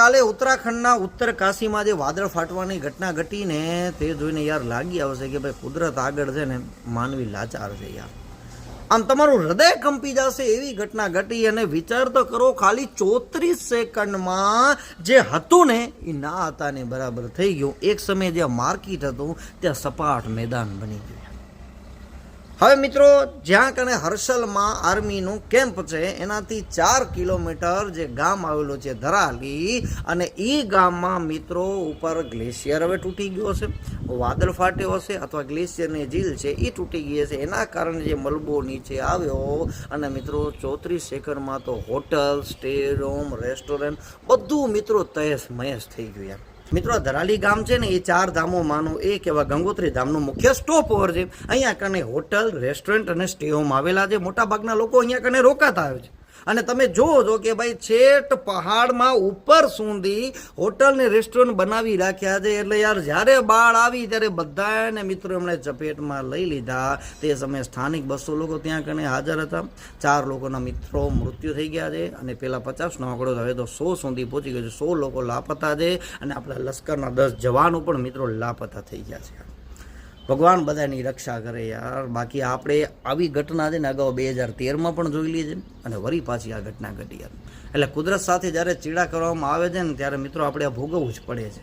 કાલે ઉત્તરાખંડના ઉત્તર કાશીમાં જે વાદળ ફાટવાની ઘટના ઘટીને તે જોઈને યાર લાગી આવશે કે ભાઈ કુદરત આગળ છે ને માનવી લાચાર છે યાર. આમ તમારું હૃદય કંપી જશે એવી ઘટના ઘટી. અને વિચાર તો કરો, ખાલી 34 સેકન્ડમાં જે હતું ને એ ના હતા ને બરાબર થઈ ગયું. એક સમયે જ્યાં માર્કેટ હતું ત્યાં સપાટ મેદાન બની ગયું. હવે મિત્રો, જ્યાં કને હર્ષલમાં આર્મીનું કેમ્પ છે એનાથી 4 કિલોમીટર જે ગામ આવેલું છે ધરાલી, અને એ ગામમાં મિત્રો ઉપર ગ્લેશિયર હવે તૂટી ગયો છે, વાદળ ફાટ્યો હશે અથવા ગ્લેશિયરની ઝીલ છે એ તૂટી ગઈ હશે. એના કારણે જે મલબો નીચે આવ્યો અને મિત્રો 34 સેકન્ડમાં તો હોટલ, સ્ટે રૂમ, રેસ્ટોરન્ટ બધું મિત્રો તહેસ મહેસ થઈ ગયું યાર. મિત્રો, ધરાલી ગામ છે ને એ 4 ધામોમાંનું એક એવા ગંગોત્રી ધામનું મુખ્ય સ્ટોપ ઓવર છે. અહીંયા કને હોટલ, રેસ્ટોરન્ટ અને સ્ટે હોમ આવેલા છે. મોટાભાગના લોકો અહીંયા કને રોકાતા આવે છે. અને તમે જોવો છો કે ભાઈ છેટ પહાડમાં ઉપર સુધી હોટલ ને રેસ્ટોરન્ટ બનાવી રાખ્યા છે. એટલે યાર જ્યારે બાળ આવી ત્યારે બધાને મિત્રો એમણે ચપેટમાં લઈ લીધા. તે સમયે સ્થાનિક 200 લોકો ત્યાં કને હાજર હતા. 4 લોકોના મિત્રો મૃત્યુ થઈ ગયા છે અને પેલા 50નો આંકડો હવે તો 100 સુધી પહોંચી ગયો છે. 100 લોકો લાપતા છે અને આપણા લશ્કરના 10 જવાનો પણ મિત્રો લાપતા થઈ ગયા છે. ભગવાન બધાની રક્ષા કરે યાર. બાકી આપણે આવી ઘટના છે ને અગાઉ 2013માં પણ જોઈ લીધી અને વળી પાછી આ ઘટના ઘટી યાર. એટલે કુદરત સાથે જ્યારે ચીડા કરવામાં આવે છે ને ત્યારે મિત્રો આપણે આ ભોગવવું જ પડે છે.